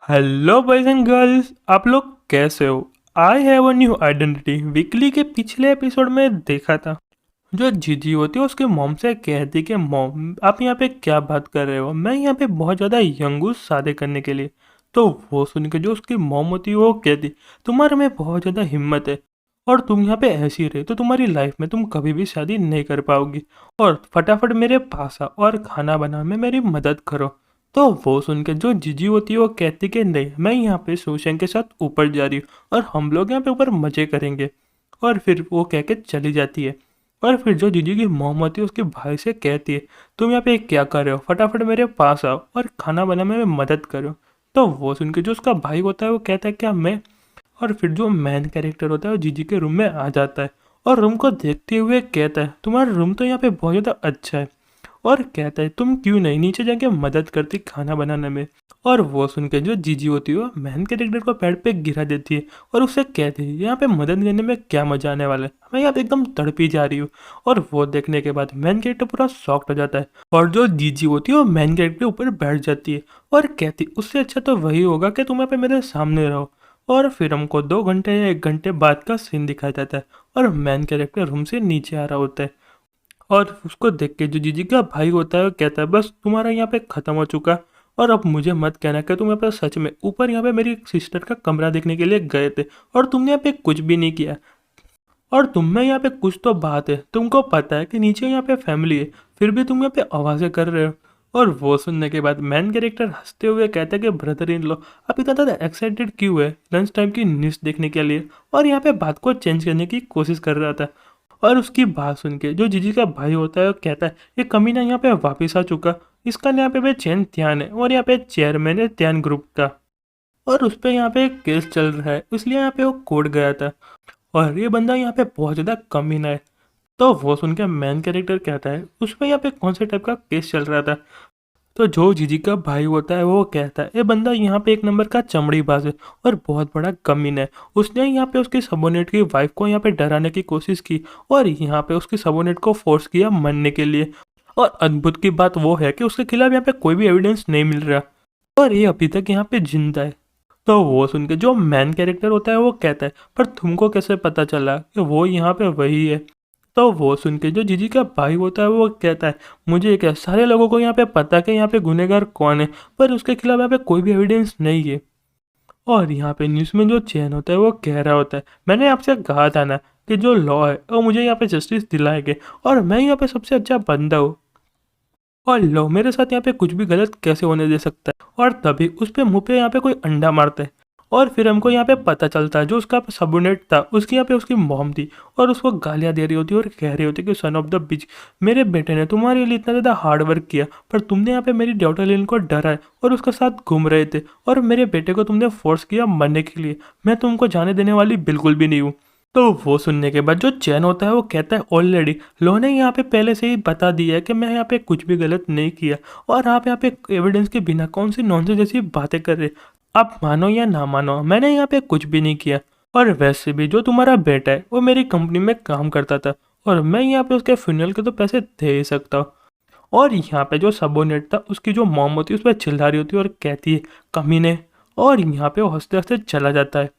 Hello boys and girls, आप लोग कैसे हो। I have a new identity weekly के पिछले एपिसोड में देखा था। जो जीजी होती है उसके मॉम से कहती कि मॉम आप यहाँ पे क्या बात कर रहे हो, मैं यहाँ पे बहुत ज़्यादा यंग हूँ शादी करने के लिए। तो वो सुन के जो उसकी मॉम होती है वो कहती तुम्हारे में बहुत ज़्यादा हिम्मत है और तुम यहाँ पे ऐसी रहे तो तुम्हारी लाइफ में तुम कभी भी शादी नहीं कर पाओगी और फटाफट मेरे पास आ और खाना बनाने में मेरी मदद करो। तो वो सुन के जो जीजी होती है वो कहती कि नहीं, मैं यहाँ पे शोशंग के साथ ऊपर जा रही हूँ और हम लोग यहाँ पे ऊपर मज़े करेंगे। और फिर वो कह के चली जाती है। और फिर जो जीजी की मोम होती है उसके भाई से कहती है तुम यहाँ पे क्या कर रहे हो, फटाफट मेरे पास आओ और खाना बनाने में मदद करो। तो वो सुन के जो उसका भाई होता है वो कहता है क्या मैं। और फिर जो मैन कैरेक्टर होता है वो जीजी के रूम में आ जाता है और रूम को देखते हुए कहता है तुम्हारा रूम तो यहाँ पे बहुत ज़्यादा अच्छा है। और कहता है तुम क्यों नहीं नीचे जाके मदद करती खाना बनाने में। और वो सुन के जो जीजी होती है वो मैन कैरेक्टर को पेड़ पे गिरा देती है और उससे कहती है यहाँ पे मदद करने में क्या मजा आने वाला है, मैं यहाँ पे एकदम तड़पी जा रही हूँ। और वो देखने के बाद मैन कैरेक्टर पूरा शॉक्ड हो जाता है और जो जीजी होती है वो मैन कैरेक्टर के ऊपर बैठ जाती है और कहती उससे अच्छा तो वही होगा कि तुम यहाँ पे मेरे सामने रहो। और फिर हमको 2 घंटे या 1 घंटे बाद का सीन दिखाया जाता है और मैन कैरेक्टर रूम से नीचे आ रहा होता है। और उसको देख के जो जीजी का भाई होता है वो कहता है बस तुम्हारा यहाँ पे ख़त्म हो चुका और अब मुझे मत कहना कि तुम यहाँ पे सच में ऊपर यहाँ पे मेरी सिस्टर का कमरा देखने के लिए गए थे और तुमने यहाँ पे कुछ भी नहीं किया। और तुम में यहाँ पे कुछ तो बात है, तुमको पता है कि नीचे यहाँ पे फैमिली है फिर भी तुम यहाँ पे आवाज़ें कर रहे हो। और वो सुनने के बाद मैन कैरेक्टर हंसते हुए कहता है कि ब्रदर इन लो आप इतना ज़्यादा एक्साइटेड क्यों है लंच टाइम की न्यूज़ देखने के लिए, और यहाँ पे बात को चेंज करने की कोशिश कर रहा था। और उसकी बात सुन के जो जीजी का भाई होता है वो कहता है ये कमीना यहाँ पे वापस आ चुका, इसका यहाँ पे चैन त्यान है और यहाँ पे चेयरमैन है त्यान ग्रुप का और उस पर यहाँ पे एक केस चल रहा है इसलिए यहाँ पे वो कोर्ट गया था और ये बंदा यहाँ पे बहुत ज़्यादा कमीना है। तो वो सुन के मैन कैरेक्टर कहता है उस पर यहाँ पे कौन से टाइप का केस चल रहा था। तो जो जीजी का भाई होता है वो कहता है ये बंदा यहाँ पे एक नंबर का चमड़ीबाज है और बहुत बड़ा कमीना है, उसने यहाँ पे उसकी सबोनेट की वाइफ को यहाँ पे डराने की कोशिश की और यहाँ पे उसकी सबोनेट को फोर्स किया मरने के लिए। और अद्भुत की बात वो है कि उसके खिलाफ यहाँ पे कोई भी एविडेंस नहीं मिल रहा और ये अभी तक यहाँ पे जिंदा है। तो वो सुन के जो मैन कैरेक्टर होता है वो कहता है पर तुमको कैसे पता चला कि वो यहाँ पे वही है। तो वो सुन के जो जीजी का भाई होता है वो कहता है मुझे क्या सारे लोगों को यहाँ पे पता है कि यहाँ पे गुनहगार कौन है पर उसके खिलाफ यहाँ पे कोई भी एविडेंस नहीं है। और यहाँ पे न्यूज़ में जो चैन होता है वो कह रहा होता है मैंने आपसे कहा था ना कि जो लॉ है वो मुझे यहाँ पे जस्टिस दिलाएंगे और मैं यहाँ पे सबसे अच्छा बंदा हूँ और लो मेरे साथ यहाँ पे कुछ भी गलत कैसे होने दे सकता है। और तभी उस पे मुंह पे यहाँ पे कोई अंडा मारता है और फिर हमको यहाँ पे पता चलता है जो उसका सबोनेट था उसकी यहाँ पे उसकी मॉम थी और उसको गालियाँ दे रही होती है और कह रही होती कि सन ऑफ द बिच मेरे बेटे ने तुम्हारे लिए इतना ज़्यादा हार्ड वर्क किया पर तुमने यहाँ पे मेरी डॉटर लिन को डराया और उसके साथ घूम रहे थे और मेरे बेटे को तुमने फोर्स किया मरने के लिए, मैं तुमको जाने देने वाली बिल्कुल भी नहीं हूँ। तो वो सुनने के बाद जो चैन होता है वो कहता है ऑलरेडी लो ने यहाँ पे पहले से ही बता दिया है कि मैं यहाँ पे कुछ भी गलत नहीं किया और आप यहाँ पे एविडेंस के बिना कौन सी नॉनसेंस जैसी बातें कर रहे, आप मानो या ना मानो मैंने यहाँ पे कुछ भी नहीं किया। और वैसे भी जो तुम्हारा बेटा है वो मेरी कंपनी में काम करता था और मैं यहाँ पे उसके फ्यूनरल के तो पैसे दे ही सकता हूँ। और यहाँ पे जो सबोनेट था उसकी जो मॉम होती है उस पर चिल्ला रही होती है और कहती है कमीने, और यहाँ पे वो हंसते हंसते चला जाता है।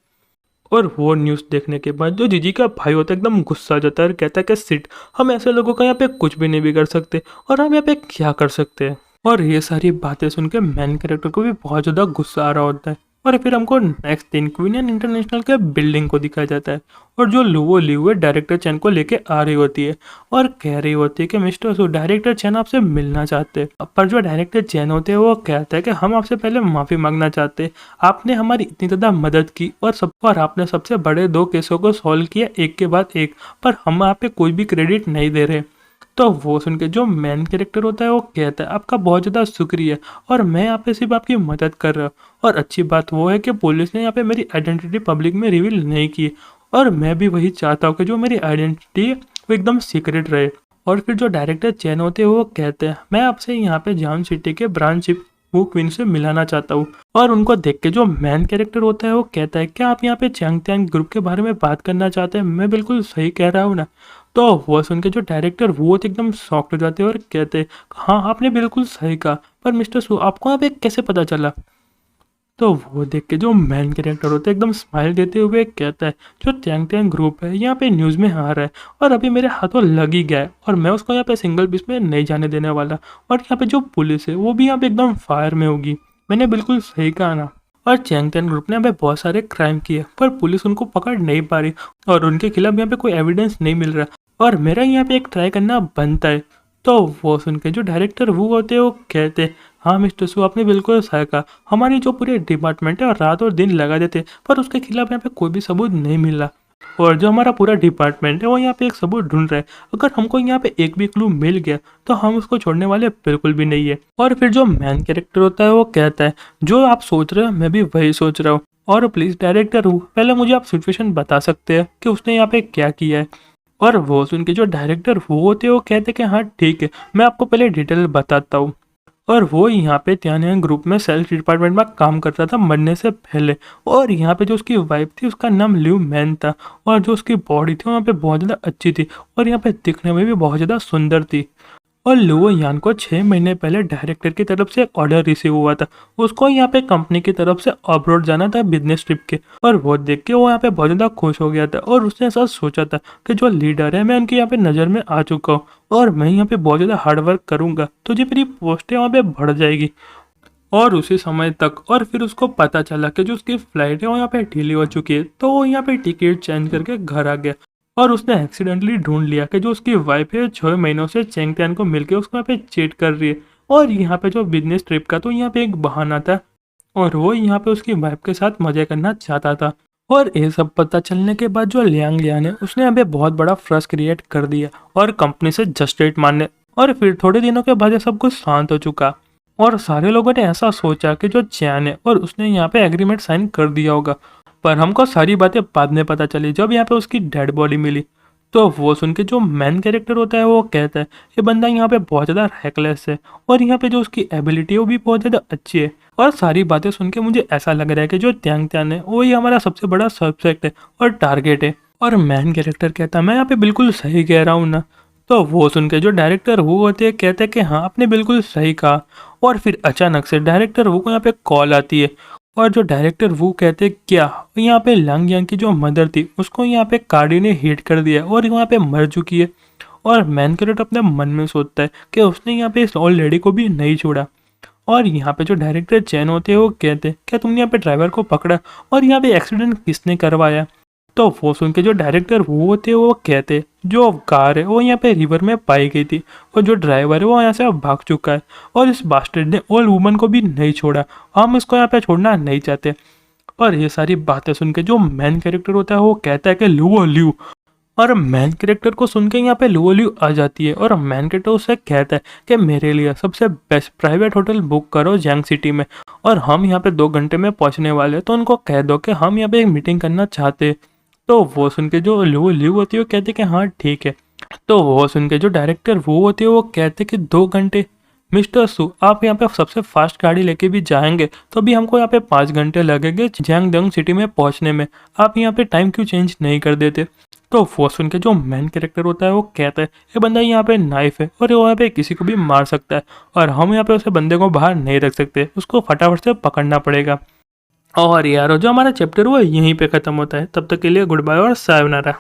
और वो न्यूज़ देखने के बाद जो जीजी का भाई होता है एकदम गुस्सा आ जाता है और कहता है कि सिट हम ऐसे लोगों का यहाँ पे कुछ भी नहीं बिगड़ सकते और हम यहाँ पे क्या कर सकते हैं। और ये सारी बातें सुन के मैन कैरेक्टर को भी बहुत ज़्यादा गुस्सा आ रहा होता है। और फिर हमको नेक्स्ट दिन क्वीन इंटरनेशनल के बिल्डिंग को दिखाया जाता है और जो लुवो लिव है डायरेक्टर चैन को लेके आ रही होती है और कह रही होती है कि मिस्टर सू डायरेक्टर चैन आपसे मिलना चाहते हैं। पर जो डायरेक्टर चैन होते हैं वो कहता है कि हम आपसे पहले माफ़ी मांगना चाहते हैं, आपने हमारी इतनी ज़्यादा मदद की और आपने सबसे बड़े 2 केसों को सॉल्व किया एक के बाद एक, पर हम आप पे कोई भी क्रेडिट नहीं दे रहे। तो वो सुन के जो मैन कैरेक्टर होता है वो कहता है आपका बहुत ज़्यादा शुक्रिया और मैं यहाँ पे सिर्फ आपकी मदद कर रहा हूँ। और अच्छी बात वो है कि पुलिस ने यहाँ पे मेरी आइडेंटिटी पब्लिक में रिवील नहीं की और मैं भी वही चाहता हूँ कि जो मेरी आइडेंटिटी है वो एकदम सीक्रेट रहे। और फिर जो डायरेक्टर चैन होते हैं वो कहते हैं मैं आपसे यहाँ पे जाम सिटी के ब्रांच चीफ वो क्वीन से मिलाना चाहता हूँ। और उनको देख के जो मैन कैरेक्टर होता है वो कहता है क्या आप यहाँ पे चैंग त्यांग ग्रुप के बारे में बात करना चाहते हैं, मैं बिल्कुल सही कह रहा हूँ ना। तो वो सुन के जो डायरेक्टर वो तो एकदम शॉक्ड हो जाते हैं और कहते हैं हाँ आपने बिल्कुल सही कहा, पर मिस्टर सू आपको यहाँ पे कैसे पता चला। तो वो देख के जो मेन कैरेक्टर होता है एकदम स्माइल देते हुए कहता है, जो त्यांग त्यांग ग्रुप है यहाँ पे न्यूज़ में आ रहा है और अभी मेरे हाथों लग ही गया है और मैं उसको यहाँ पे सिंगल पीस में नहीं जाने देने वाला। और यहाँ पे जो पुलिस है वो भी यहाँ पे एकदम फायर में होगी। मैंने बिल्कुल सही कहा ना। और चैंग तेन ग्रुप ने यहाँ पे बहुत सारे क्राइम किए पर पुलिस उनको पकड़ नहीं पा रही और उनके खिलाफ यहाँ पे कोई एविडेंस नहीं मिल रहा और मेरा यहाँ पे एक ट्राई करना बनता है। तो वो सुन के जो डायरेक्टर वो होते हैं वो कहते हैं, हाँ मिस्टर सू आपने बिल्कुल सही कहा, हमारी जो पूरे डिपार्टमेंट है और रात और दिन लगा देते पर उसके खिलाफ यहाँ पे कोई भी सबूत नहीं मिल रहा। और जो हमारा पूरा डिपार्टमेंट है वो यहाँ पे एक सबूत ढूंढ रहा है। अगर हमको यहाँ पे एक भी क्लू मिल गया तो हम उसको छोड़ने वाले बिल्कुल भी नहीं है। और फिर जो मैन कैरेक्टर होता है वो कहता है, जो आप सोच रहे हो मैं भी वही सोच रहा हूँ और प्लीज डायरेक्टर हूँ, पहले मुझे आप सिचुएशन बता सकते हैं कि उसने यहाँ पे क्या किया है। और वो सुन के जो डायरेक्टर वो होते हैं वो कहते हैं कि हाँ ठीक है, मैं आपको पहले डिटेल बताता हूँ। और वो यहाँ पे त्यान्यांग ग्रुप में सेल्स डिपार्टमेंट में काम करता था मरने से पहले। और यहाँ पे जो उसकी वाइफ थी उसका नाम ल्यू मैन था और जो उसकी बॉडी थी वहाँ पे बहुत ज़्यादा अच्छी थी और यहाँ पे दिखने में भी बहुत ज़्यादा सुंदर थी। और लुओ यान को 6 महीने पहले डायरेक्टर की तरफ से एक ऑर्डर रिसीव हुआ था। उसको यहाँ पे कंपनी की तरफ से अब्रॉड जाना था बिजनेस ट्रिप के। और वो देख के वो यहाँ पे बहुत ज़्यादा खुश हो गया था और उसने ऐसा सोचा था कि जो लीडर है मैं उनकी यहाँ पे नज़र में आ चुका हूँ और मैं यहाँ पे बहुत ज़्यादा हार्ड वर्क करूँगा तो जो मेरी पोस्ट है वहाँ पे बढ़ जाएगी। और उसी समय तक और फिर उसको पता चला कि जो उसकी फ्लाइट है वो यहाँ पे ढीली हो चुकी है तो वो यहाँ पे टिकट चेंज करके घर आ गया। और उसने एक्सीडेंटली ढूंढ लिया कि जो उसकी वाइफ है 6 महीनों से चेंग त्यान को मिलके उसको यहाँ पे चीट कर रही है। और यहाँ पे जो बिजनेस ट्रिप का तो यहाँ पे एक बहाना था और वो यहाँ पे उसकी वाइफ के साथ मजे करना चाहता था। और ये सब पता चलने के बाद जो लियांग लियान है उसने यहाँ पे बहुत बड़ा फ्रस क्रिएट कर दिया और कंपनी से जस्टिस मारने। और फिर थोड़े दिनों के बाद ये सब कुछ शांत हो चुका और सारे लोगों ने ऐसा सोचा कि जो चैन है और उसने यहाँ पे एग्रीमेंट साइन कर दिया होगा। पर हमको सारी बातें बाद में पता चली जब यहाँ पे उसकी डेड बॉडी मिली। तो वो सुन के जो मेन कैरेक्टर होता है वो कहता है, ये बंदा यहाँ पे बहुत ज़्यादा हैकलेस है और यहाँ पे जो उसकी एबिलिटी है वो भी बहुत ज़्यादा अच्छी है। और सारी बातें सुन के मुझे ऐसा लग रहा है कि जो त्यांग त्यान है वही हमारा सबसे बड़ा सब्जेक्ट है और टारगेट है। और मेन कैरेक्टर कहता है, मैं यहाँ पे बिल्कुल सही कह रहा हूँ ना। तो वो सुन के जो डायरेक्टर वो होते हैं कहते हैं कि हाँ आपने बिल्कुल सही कहा। और फिर अचानक से डायरेक्टर वो को यहाँ पे कॉल आती है और जो डायरेक्टर वो कहते हैं, क्या यहाँ पे लांग यांग की जो मदर थी उसको यहाँ पे कार्डी ने हिट कर दिया और यहाँ पे मर चुकी है। और मैन कैरेक्टर अपने मन में सोचता है कि उसने यहाँ पे इस ओल्ड लेडी को भी नहीं छोड़ा। और यहाँ पे जो डायरेक्टर चैन होते हैं वो कहते हैं, क्या तुमने यहाँ पे ड्राइवर को पकड़ा और यहाँ पे एक्सीडेंट किसने करवाया। तो वो सुन के जो डायरेक्टर वो होते हैं वो कहते हैं, जो कार है वो यहाँ पे रिवर में पाई गई थी और जो ड्राइवर है वो यहाँ से भाग चुका है और इस बास्टर्ड ने ओल्ड वुमन को भी नहीं छोड़ा, हम इसको यहाँ पे छोड़ना नहीं चाहते। और ये सारी बातें सुन के जो मेन कैरेक्टर होता है वो कहता है कि लुओ ल्यू। और मैन कैरेक्टर को सुन के यहाँ पे लुओ ल्यू आ जाती है और मैन कैरेक्टर उससे कहता है कि मेरे लिए सबसे बेस्ट प्राइवेट होटल बुक करो जैंग सिटी में और हम यहाँ पे 2 घंटे में पहुँचने वाले हैं, तो उनको कह दो कि हम यहाँ पे एक मीटिंग करना चाहते हैं। तो वो सुन के जो लुओ होती है वो कहते कि हाँ ठीक है। तो वो सुन के जो डायरेक्टर वो होते हैं वो कहते कि 2 घंटे, मिस्टर सू आप यहाँ पे सबसे फास्ट गाड़ी लेके भी जाएंगे तो भी हमको यहाँ पे 5 घंटे लगेंगे जैंगडंग सिटी में पहुँचने में, आप यहाँ पे टाइम क्यों चेंज नहीं कर देते। तो वो सुन के जो मेन कैरेक्टर होता है वो कहता है, ये बंदा यहाँ पे नाइफ है और वो यहाँ पे किसी को भी मार सकता है और हम यहाँ पे उसे बंदे को बाहर नहीं रख सकते, उसको फटाफट से पकड़ना पड़ेगा। और यार जो हमारा चैप्टर वो यहीं पे ख़त्म होता है। तब तक के लिए गुड बाय और सायोनारा।